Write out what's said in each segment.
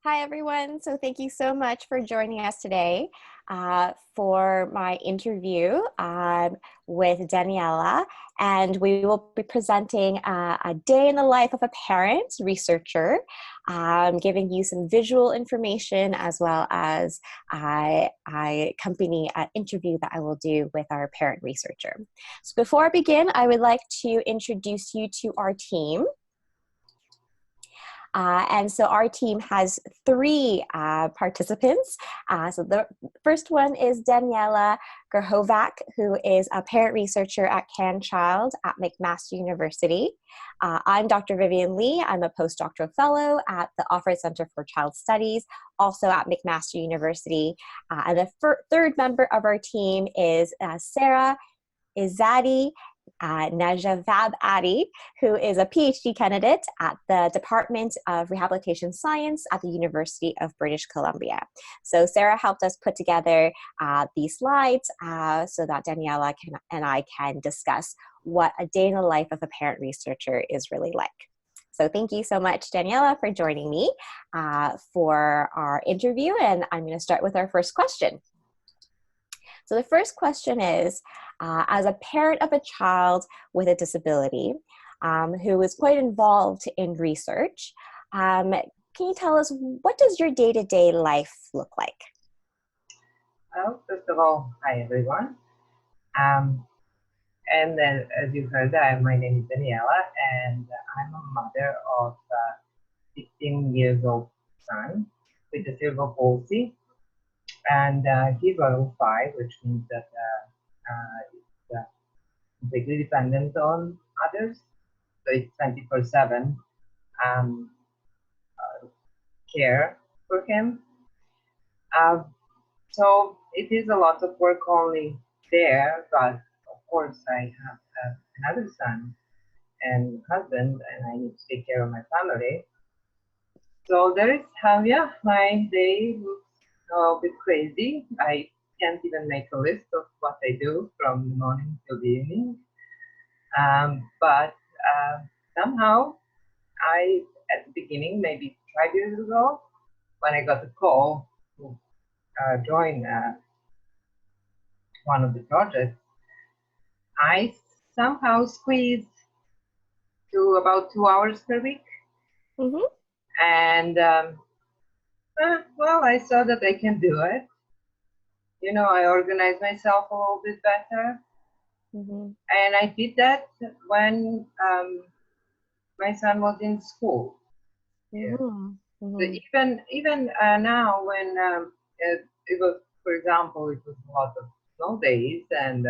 Hi, everyone. So thank you so much for joining us today for my interview with Danijela. And we will be presenting a day in the life of a parent researcher, giving you some visual information as well as a company interview that I will do with our parent researcher. So before I begin, I would like to introduce you to our team. And so our team has three participants. So the first one is Danijela Grahovac, who is a parent researcher at CanChild at McMaster University. I'm Dr. Vivian Lee. I'm a postdoctoral fellow at the Offord Center for Child Studies, also at McMaster University. And the third member of our team is Sarah Izadi Najavab Adi, who is a PhD candidate at the Department of Rehabilitation Science at the University of British Columbia. So Sarah helped us put together these slides so that Danijela and I can discuss what a day in the life of a parent researcher is really like. So thank you so much, Danijela, for joining me for our interview. And I'm going to start with our first question. So the first question is, as a parent of a child with a disability who is quite involved in research, can you tell us, what does your day-to-day life look like? Well, first of all, hi everyone. And then, as you heard, my name is Danijela, and I'm a mother of a 16 years old son with a cerebral palsy. And he's level 5, which means that he's completely dependent on others. So it's 24/7 care for him. So it is a lot of work only there, but of course I have another son and husband, and I need to take care of my family. So there is how, my day looks a little bit crazy. I can't even make a list of what I do from the morning till the evening. But somehow at the beginning, maybe 5 years ago, when I got a call to join one of the projects, I somehow squeezed to about 2 hours per week. Mm-hmm. And well, I saw that I can do it. You know, I organized myself a little bit better. Mm-hmm. And I did that when my son was in school. Mm-hmm. Mm-hmm. So even now, when it was, for example, it was a lot of snow days and,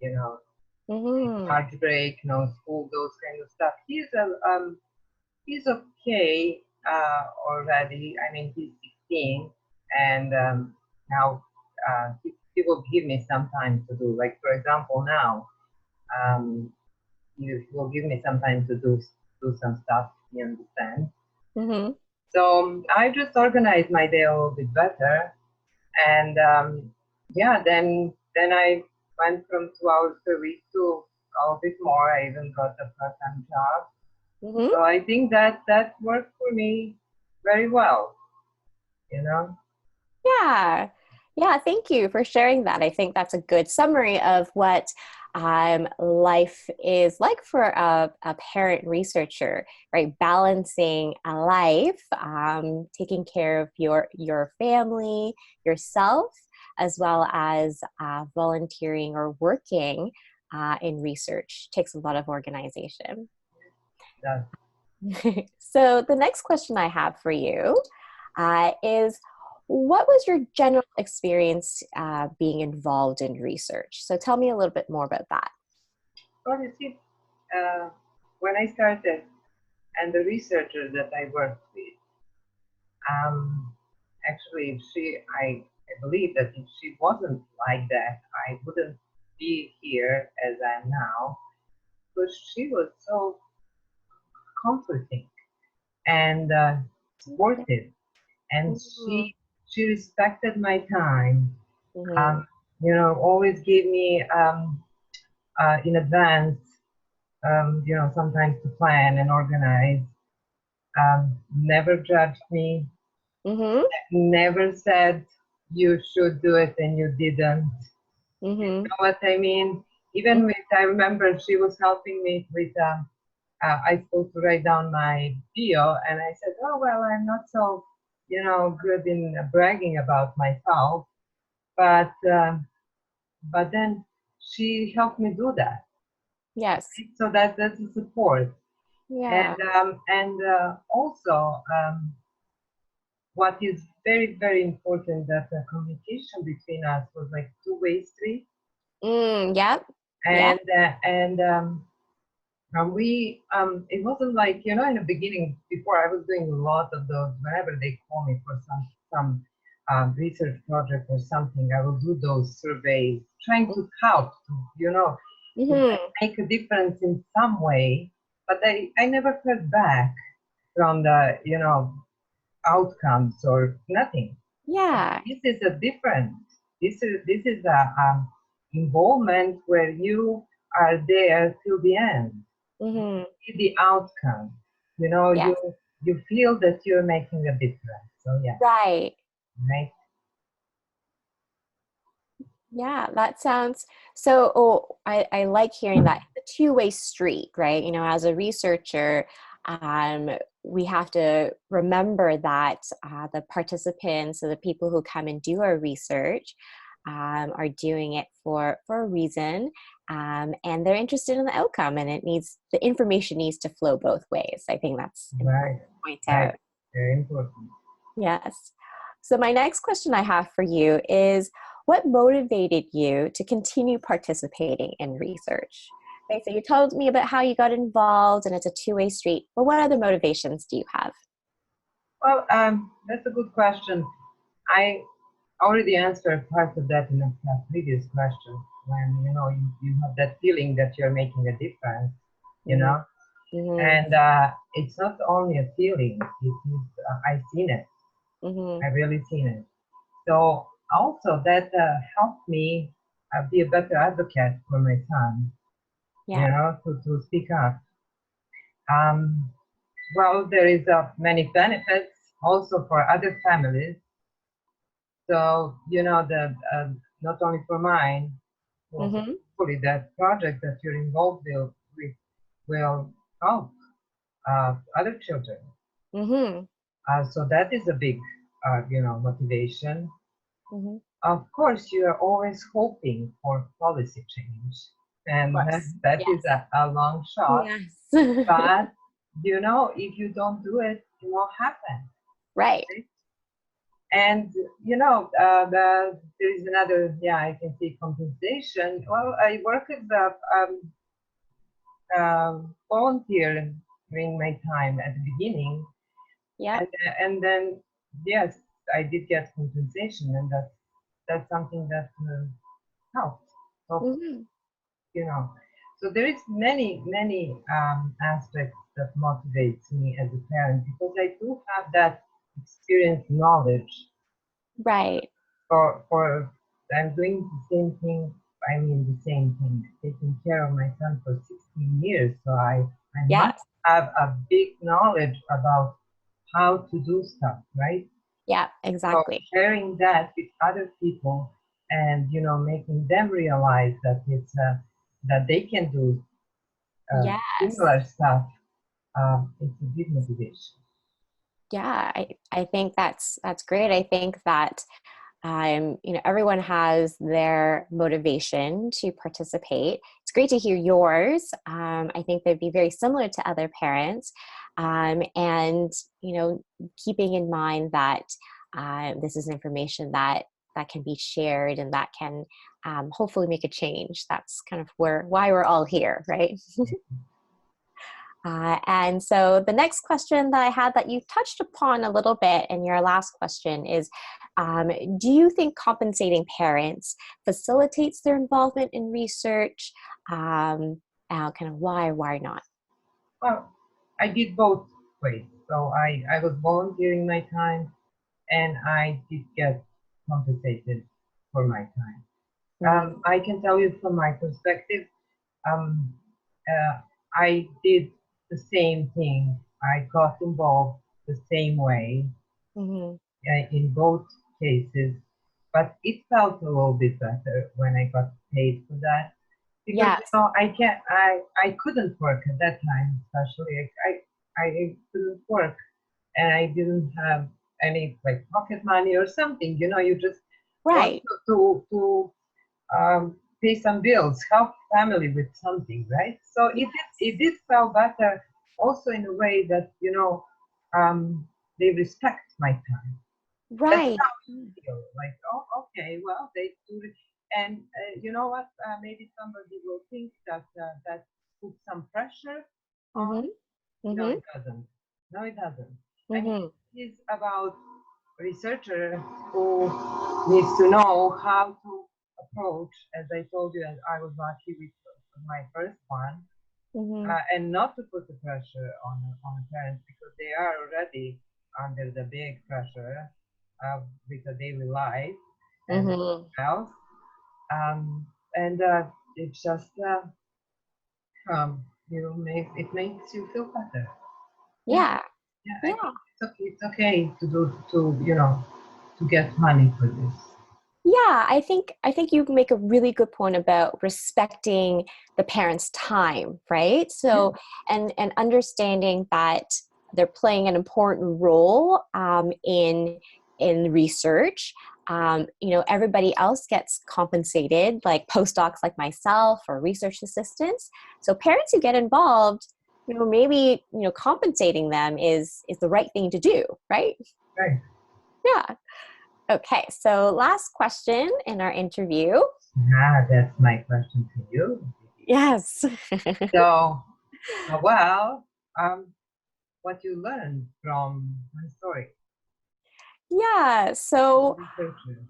you know, March break, no school, those kind of stuff. He's okay already. I mean, he's 16, and now he will give me some time to do. Like, for example, now he will give me some time to do some stuff. You understand? Mm-hmm. So I just organized my day a little bit better, and yeah, then I went from 2 hours per week to a little bit more. I even got a part-time job. Mm-hmm. So I think that worked for me very well, you know? Yeah. Yeah, thank you for sharing that. I think that's a good summary of what life is like for a parent researcher, right? Balancing a life, taking care of your family, yourself, as well as volunteering or working in research takes a lot of organization. Yeah. So the next question I have for you is, what was your general experience being involved in research? So tell me a little bit more about that. Well, you see, when I started, and the researcher that I worked with, actually, I believe that if she wasn't like that, I wouldn't be here as I am now, because she was so comforting and supportive, and she respected my time. Mm-hmm. You know, always gave me in advance, you know, sometimes to plan and organize. Never judged me. Mm-hmm. Never said you should do it and you didn't. You Mm-hmm. know what I mean? Even with, I remember she was helping me with, I supposed to write down my bio, and I said, oh, well, I'm not so, good in bragging about myself, but then she helped me do that. Yes. So that's a support. Yeah. And also, what is very, very important that the communication between us was like two-way street. Yep. Yeah. And we, it wasn't like, in the beginning, before I was doing a lot of those, whenever they call me for some research project or something, I will do those surveys, trying to help, to Mm-hmm. make a difference in some way. But I never heard back from the, outcomes or nothing. Yeah. This is a different, this is a involvement where you are there till the end. Mm-hmm. See the outcome. You know, Yes. you feel that you're making a difference. So yeah, Right. right. Yeah, that sounds so. I like hearing that. It's a two-way street, right? As a researcher, um, we have to remember that the participants, so the people who come and do our research, are doing it for a reason, and they're interested in the outcome, and the information needs to flow both ways. I think that's important Right, to point right. out. Very important. Yes. So, my next question I have for you is, what motivated you to continue participating in research? Okay, so you told me about how you got involved and it's a two-way street, but what other motivations do you have? Well, that's a good question. I already answered part of that in a previous question when, you have that feeling that you're making a difference, you know, Mm-hmm. and it's not only a feeling, it is, I've seen it. Mm-hmm. I've really seen it. So also that helped me be a better advocate for my son, Yeah. to speak up. Um, well, there is many benefits also for other families. So, not only for mine, well, Mm-hmm. hopefully that project that you're involved with will help other children. Mm-hmm. So that is a big, motivation. Mm-hmm. Of Of course, you are always hoping for policy change, and course. that is Yes. a long shot. Yes. But, if you don't do it, it won't happen. Right. Right? And, there is another, yeah, I can see compensation. Well, I work as a volunteer during my time at the beginning, Yep. and then, yes, I did get compensation, and that's something that helped. So, Mm-hmm. you know, so there is many aspects that motivates me as a parent because I do have that experience knowledge Right. for I'm doing the same thing. I mean the same thing, taking care of my son for 16 years. So I must Yes. have a big knowledge about how to do stuff, right? Yeah, So exactly. sharing that with other people and making them realize that it's that they can do Yes. similar stuff. It's a big motivation. Yeah, I think that's great. I think that everyone has their motivation to participate. It's great to hear yours. I think they'd be very similar to other parents, and keeping in mind that this is information that can be shared and that can hopefully make a change. That's kind of why we're all here, right? And so the next question that I had that you touched upon a little bit in your last question is, do you think compensating parents facilitates their involvement in research? Kind of why not? Well, I did both ways. So I was volunteering my time and I did get compensated for my time. Mm-hmm. I can tell you from my perspective, um, I did the same thing. I got involved the same way. in both cases, but it felt a little bit better when I got paid for that. Because Yes. I couldn't work at that time, especially I couldn't work, and I didn't have any like pocket money or something. You just want Right. to pay some bills, help family with something, right? So it did feel better, also in a way that they respect my time. That's Right. how you feel. Like, oh, okay, well, they do it. And you know what? Maybe somebody will think that that puts some pressure on. Mm-hmm. No, Mm-hmm. it doesn't. No, it doesn't. I mean, Mm-hmm. it's about researcher who needs to know how to approach. As I told you, I was lucky with my first one, Mm-hmm. and not to put the pressure on parents because they are already under the big pressure with the daily life and Mm-hmm. else. Um, and it's just it makes you feel better. Yeah, Yeah. yeah. I Yeah. think it's okay to get money for this. Yeah, I think you make a really good point about respecting the parents' time, right? Yeah, So and understanding that they're playing an important role in research. Everybody else gets compensated, like postdocs like myself or research assistants. So parents who get involved, maybe compensating them is the right thing to do, right? right. Yeah. Okay, so last question in our interview. That's my question to you. Yes. So, well, what you learned from my story Yeah, as a so researcher.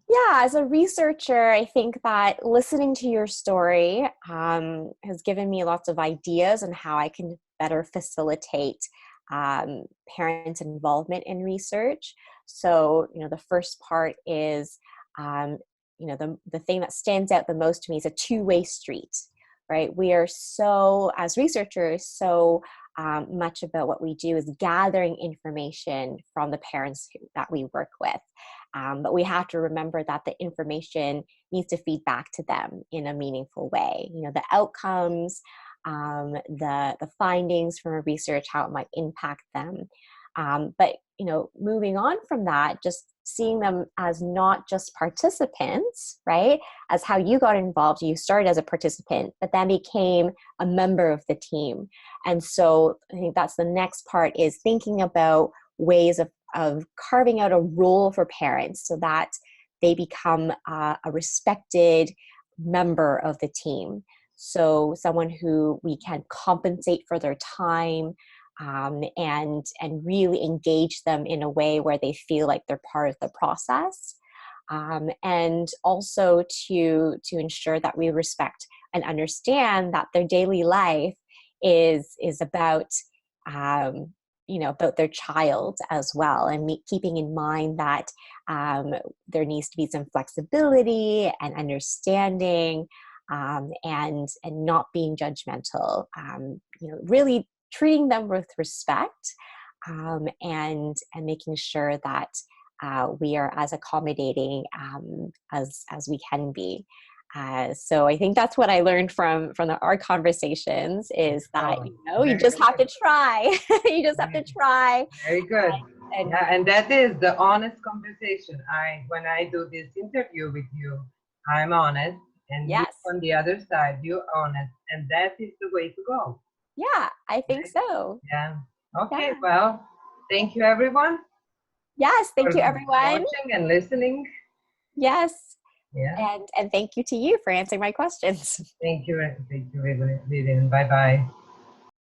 yeah, as a researcher, I think that listening to your story has given me lots of ideas on how I can better facilitate parent involvement in research. So, the first part is, the thing that stands out the most to me is a two-way street, right? We are so, as researchers, so much about what we do is gathering information from the parents that we work with. But we have to remember that the information needs to feed back to them in a meaningful way. The outcomes, the findings from a research, how it might impact them. But moving on from that, just seeing them as not just participants, right? As how you got involved, you started as a participant, but then became a member of the team. And so I think that's the next part, is thinking about ways of carving out a role for parents so that they become a respected member of the team. So someone who we can compensate for their time, and really engage them in a way where they feel like they're part of the process. And also to ensure that we respect and understand that their daily life is about about their child as well, and keeping in mind that there needs to be some flexibility and understanding, and not being judgmental. Really treating them with respect, and making sure that we are as accommodating as we can be. So I think that's what I learned from our conversations, is that Oh, you very just have good. to try. You just have to try. Very good. And Yeah, and that is the honest conversation. When I do this interview with you, I'm honest, and you yes, on the other side, you're honest, and that is the way to go. yeah, I think Right? so. Yeah. Yeah. Okay. Well, thank you everyone Yes, thank you, for everyone. watching and listening. Yes, Yeah. and thank you to you for answering my questions. Thank you, Vivian. Bye bye.